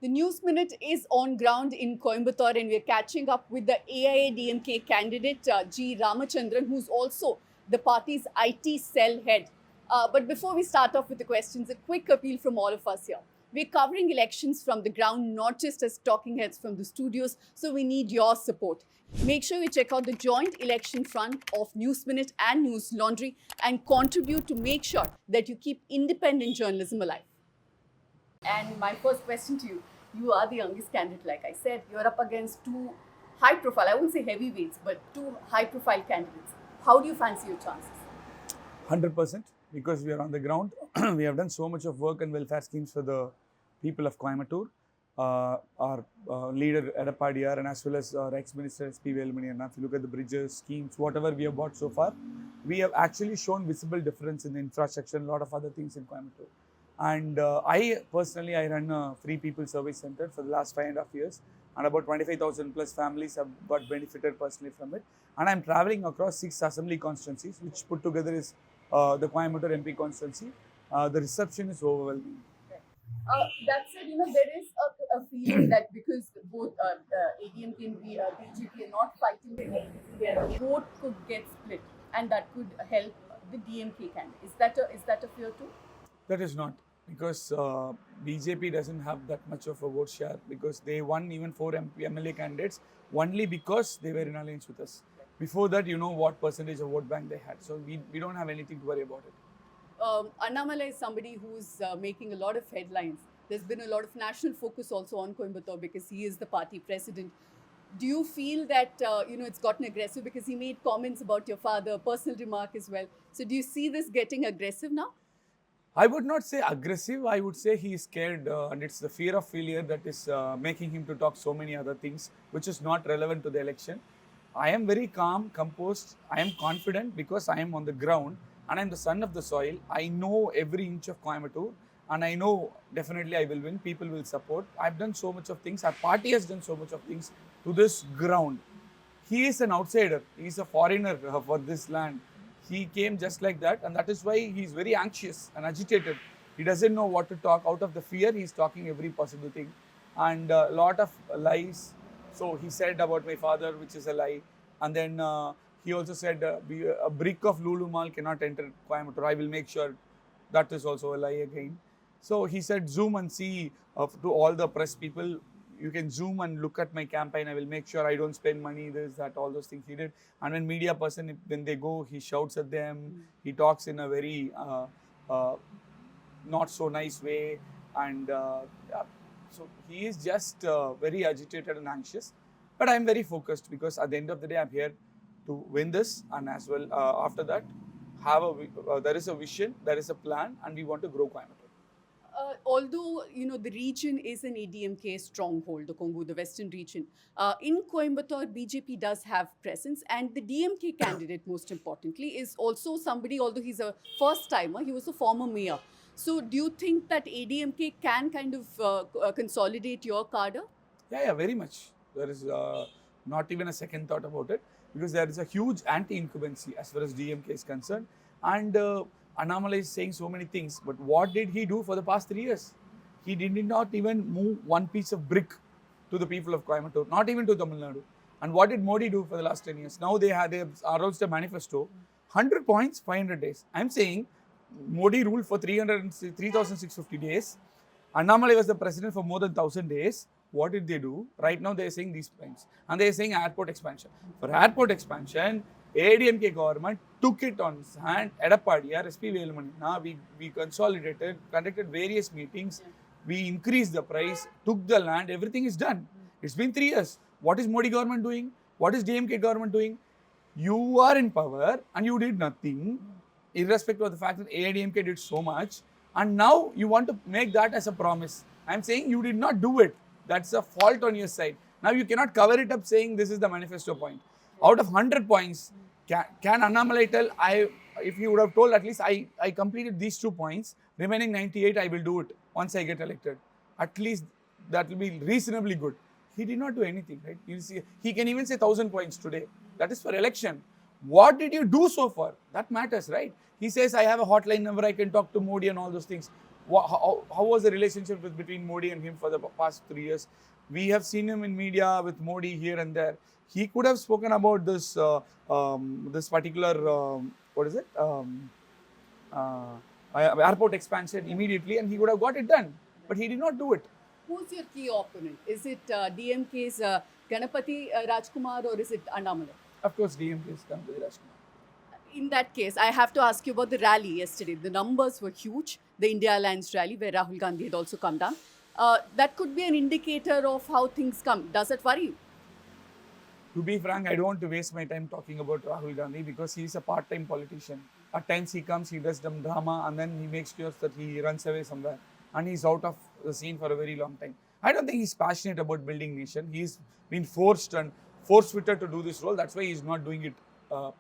The News Minute is on ground in Coimbatore, and we're catching up with the AIADMK candidate G. Ramachandran, who's also the party's IT cell head. But before we start off with the questions, a quick appeal from all of us here. We're covering elections from the ground, not just as talking heads from the studios, so we need your support. Make sure you check out the joint election front of News Minute and News Laundry and contribute to make sure that you keep independent journalism alive. And my first question to you, you are the youngest candidate, like I said. You're up against two high profile, I wouldn't say heavyweights, but two high profile candidates. How do you fancy your chances? 100% because we are on the ground. We have done so much of work and welfare schemes for the people of Coimbatore. Our leader Edapadiyar and as well as our ex-minister S.P. Velmani, and if you look at the bridges, schemes, whatever we have bought so far, we have actually shown visible difference in the infrastructure and a lot of other things in Coimbatore. And I personally, I run a free people service center for the last 5.5 years, and about 25,000 plus families have got benefited personally from it. And I'm traveling across 6 assembly constituencies, which put together is the Coimbatore MP constituency. The reception is overwhelming. That said, there is a feeling that because both ADMK and BJP are not fighting together, vote could get split, and that could help the DMK candidate. Is that a fear too? That is not, because BJP doesn't have that much of a vote share, because they won even 4 MLA candidates only because they were in alliance with us. Before that, you know what percentage of vote bank they had. So we don't have anything to worry about it. Annamalai is somebody who's making a lot of headlines. There's been a lot of national focus also on Coimbatore because he is the party president. Do you feel that it's gotten aggressive because he made comments about your father, personal remark as well? So do you see this getting aggressive now? I would not say aggressive. I would say he is scared, and it's the fear of failure that is making him to talk so many other things, which is not relevant to the election. I am very calm, composed. I am confident because I am on the ground and I am the son of the soil. I know every inch of Coimbatore, and I know definitely I will win. People will support. I've done so much of things. Our party has done so much of things to this ground. He is an outsider. He is a foreigner for this land. He came just like that, and that is why he is very anxious and agitated. He doesn't know what to talk. Out of the fear, he is talking every possible thing, and a lot of lies. So he said about my father, which is a lie, and then he also said a brick of Lulu Mall cannot enter Coimbatore. I will make sure that is also a lie again. So he said, zoom and see to all the press people. You can zoom and look at my campaign. I will make sure I don't spend money, this, that, all those things he did. And when media person, when they go, he shouts at them. He talks in a very not so nice way. And yeah, so he is just very agitated and anxious. But I'm very focused because at the end of the day, I'm here to win this. And as well, after that, there is a vision, there is a plan, and we want to grow Coimbatore. Although the region is an ADMK stronghold, the Kongu, the western region, in Coimbatore, BJP does have presence, and the DMK candidate, most importantly, is also somebody. Although he's a first timer, he was a former mayor. So, do you think that ADMK can kind of consolidate your cadre? Yeah, very much. There is not even a second thought about it, because there is a huge anti-incumbency as far as DMK is concerned. And Annamalai is saying so many things, but what did he do for the past 3 years? He did not even move one piece of brick to the people of Coimbatore, not even to Tamil Nadu. And what did Modi do for the last 10 years? Now they have announced a manifesto, 100 points, 500 days. I'm saying Modi ruled for 3,650 days. Annamalai was the president for more than 1,000 days. What did they do? Right now they are saying these points. And they are saying airport expansion. For airport expansion, ADMK government took it on its hand. Edapadiyar, SP Velmani. Now we consolidated, conducted various meetings. We increased the price, took the land, everything is done. It's been 3 years. What is Modi government doing? What is DMK government doing? You are in power and you did nothing, irrespective of the fact that AIADMK did so much. And now you want to make that as a promise. I'm saying you did not do it. That's a fault on your side. Now you cannot cover it up saying this is the manifesto point. Out of 100 points, can Annamalai tell, if you would have told at least I completed these 2 points, remaining 98 I will do it once I get elected. At least that will be reasonably good. He did not do anything, right? You see, he can even say 1,000 points today. That is for election. What did you do so far? That matters, right? He says, I have a hotline number, I can talk to Modi and all those things. How was the relationship between Modi and him for the past 3 years? We have seen him in media with Modi here and there. He could have spoken about this particular what is it airport expansion immediately, and he would have got it done. But he did not do it. Who's your key opponent? Is it DMK's Ganapati Rajkumar or is it Annamalai? Of course, DMK is Ganapati Rajkumar. In that case, I have to ask you about the rally yesterday. The numbers were huge. The India Alliance rally, where Rahul Gandhi had also come down. That could be an indicator of how things come. Does it worry you? To be frank, I don't want to waste my time talking about Rahul Gandhi because he is a part-time politician. At times he comes, he does some drama, and then he makes sure that he runs away somewhere. And he's out of the scene for a very long time. I don't think he's passionate about building nation. He's been force-fitted to do this role. That's why he's not doing it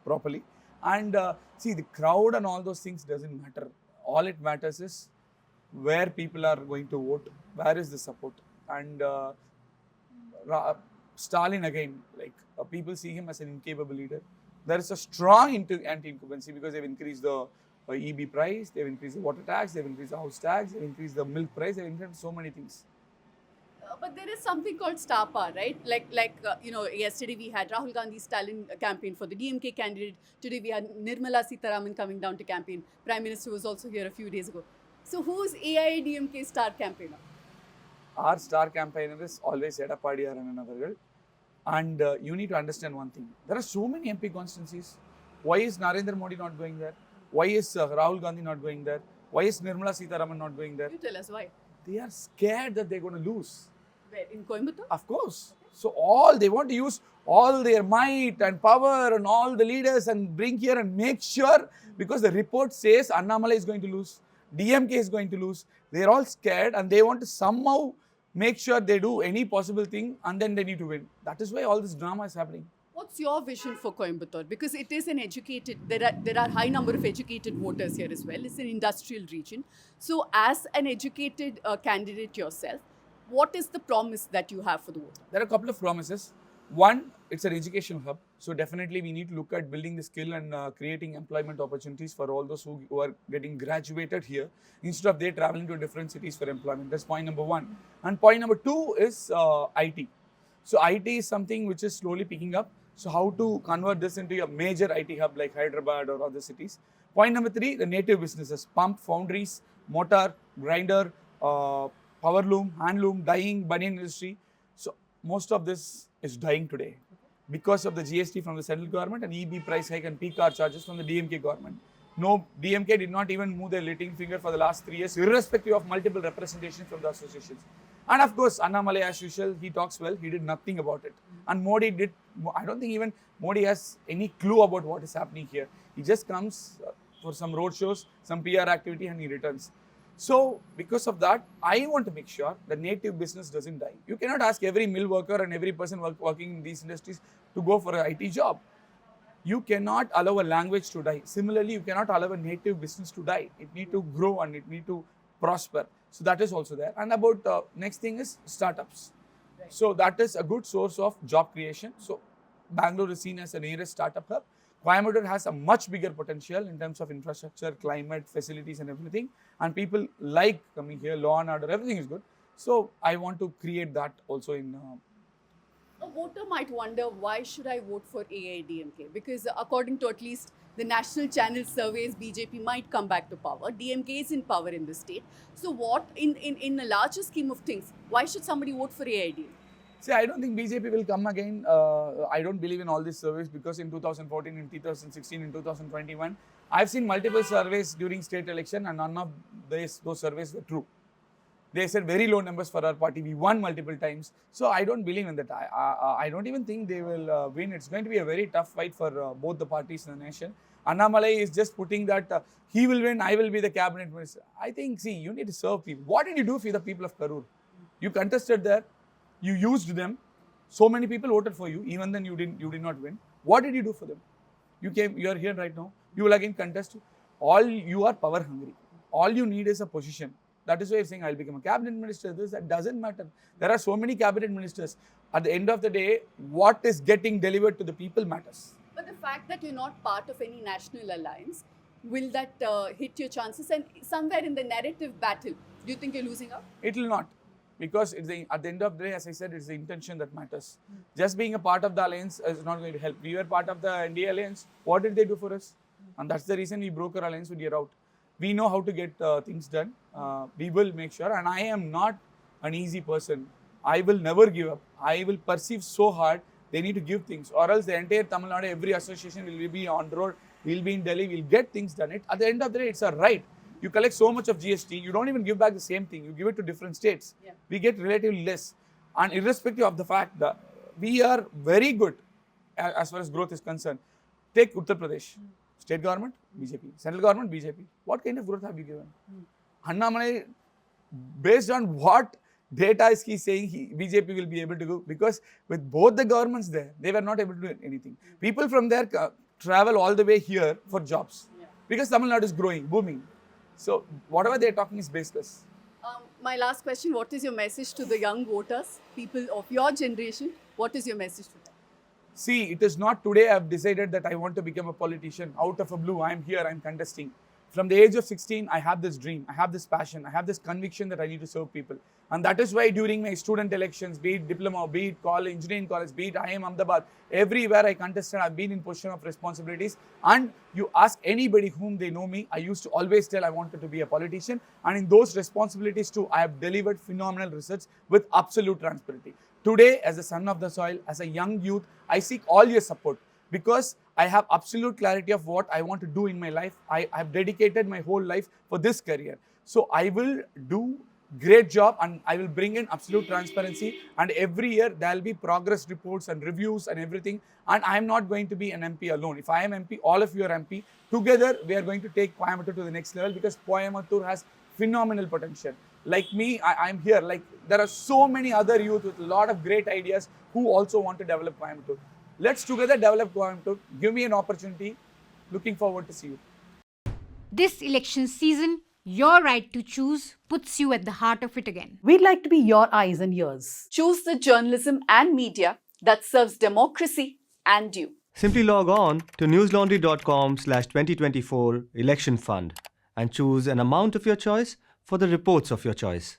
properly. And see, the crowd and all those things doesn't matter. All it matters is where people are going to vote, where is the support. And Stalin again, like people see him as an incapable leader. There is a strong anti-incumbency because they've increased the EB price, they've increased the water tax, they've increased the house tax, they've increased the milk price, they've increased so many things. But there is something called Stapa, right? Yesterday we had Rahul Gandhi's Stalin campaign for the DMK candidate. Today we had Nirmala Sitharaman coming down to campaign. Prime Minister was also here a few days ago. So who's AIADMK's star campaigner? Our star campaigner is always Edappadi Arananavargal. And you need to understand one thing. There are so many MP constituencies. Why is Narendra Modi not going there? Why is Rahul Gandhi not going there? Why is Nirmala Sitharaman not going there? You tell us why. They are scared that they're going to lose. Where? In Coimbatore? Of course. So they want to use all their might and power and all the leaders and bring here and make sure, because the report says Annamalai is going to lose, DMK is going to lose. They're all scared and they want to somehow make sure they do any possible thing and then they need to win. That is why all this drama is happening. What's your vision for Coimbatore? Because it is an educated, there are high number of educated voters here as well. It's an industrial region. So as an educated candidate yourself, what is the promise that you have for the voter? There are a couple of promises. One, it's an educational hub. So definitely we need to look at building the skill and creating employment opportunities for all those who are getting graduated here instead of they traveling to different cities for employment. That's point number one. And point number two is IT. So IT is something which is slowly picking up. So how to convert this into a major IT hub like Hyderabad or other cities. Point number three, the native businesses, pump, foundries, motor, grinder, power loom, handloom, dyeing, banyan industry. So most of this is dying today because of the GST from the central government and EB price hike and peak hour charges from the DMK government. No, DMK did not even move their little finger for the last 3 years, irrespective of multiple representations from the associations. And of course, Annamalai, as usual, he talks well, he did nothing about it. And Modi did, I don't think even Modi has any clue about what is happening here. He just comes for some road shows, some PR activity and he returns. So, because of that, I want to make sure the native business doesn't die. You cannot ask every mill worker and every person working in these industries to go for an IT job. You cannot allow a language to die. Similarly, you cannot allow a native business to die. It needs to grow and it needs to prosper. So that is also there. And about next thing is startups. Right. So that is a good source of job creation. So Bangalore is seen as the nearest startup hub. Coimbatore has a much bigger potential in terms of infrastructure, climate, facilities and everything. And people like coming here, law and order, everything is good. So I want to create that also in... A voter might wonder, why should I vote for AIADMK? Because according to at least the national channel surveys, BJP might come back to power. DMK is in power in the state. So what, in the larger scheme of things, why should somebody vote for AIADMK? See, I don't think BJP will come again. I don't believe in all these surveys because in 2014, in 2016, in 2021, I've seen multiple surveys during state election and none of those surveys were true. They said very low numbers for our party. We won multiple times. So I don't believe in that. I don't even think they will win. It's going to be a very tough fight for both the parties in the nation. Annamalai is just putting that he will win, I will be the cabinet minister. I think, see, you need to serve people. What did you do for the people of Karur? You contested there. You used them. So many people voted for you. Even then you did not win. What did you do for them? You are here right now. You will again contest. You are power hungry. All you need is a position. That is why you're saying I'll become a cabinet minister. That doesn't matter. There are so many cabinet ministers. At the end of the day, what is getting delivered to the people matters. But the fact that you're not part of any national alliance, will that hit your chances? And somewhere in the narrative battle, do you think you're losing out? It will not. Because at the end of the day, as I said, it's the intention that matters. Just being a part of the alliance is not going to help. We were part of the NDA alliance. What did they do for us? And that's the reason we broke our alliance with Year Out. We know how to get things done. We will make sure. And I am not an easy person. I will never give up. I will perceive so hard. They need to give things. Or else the entire Tamil Nadu, every association will be on the road. We'll be in Delhi. We'll get things done. At the end of the day, it's a right. You collect so much of GST, you don't even give back the same thing. You give it to different states. Yeah. We get relatively less. And irrespective of the fact that we are very good as far as growth is concerned. Take Uttar Pradesh. State government, BJP. Central government, BJP. What kind of growth have you given? Annamalai, based on what data is he saying BJP will be able to do? Because with both the governments there, they were not able to do anything. People from there travel all the way here for jobs. Because Tamil Nadu is growing, booming. So whatever they're talking is baseless. My last question, what is your message to the young voters, people of your generation? What is your message to them? See, it is not today I have decided that I want to become a politician. Out of a blue, I am here, I am contesting. From the age of 16, I have this dream, I have this passion, I have this conviction that I need to serve people. And that is why during my student elections, be it diploma, be it college, engineering college, be it IIM Ahmedabad, everywhere I contested, I've been in position of responsibilities. And you ask anybody whom they know me, I used to always tell I wanted to be a politician. And in those responsibilities too, I have delivered phenomenal results with absolute transparency. Today, as a son of the soil, as a young youth, I seek all your support. Because I have absolute clarity of what I want to do in my life. I have dedicated my whole life for this career. So I will do great job and I will bring in absolute transparency. And every year there will be progress reports and reviews and everything. And I am not going to be an MP alone. If I am MP, all of you are MP. Together, we are going to take Coimbatore to the next level because Coimbatore has phenomenal potential. Like me, I'm here. Like there are so many other youth with a lot of great ideas who also want to develop Coimbatore. Let's together develop Coimbatore. Give me an opportunity. Looking forward to see you. This election season, your right to choose puts you at the heart of it again. We'd like to be your eyes and ears. Choose the journalism and media that serves democracy and you. Simply log on to newslaundry.com/2024 election fund and choose an amount of your choice for the reports of your choice.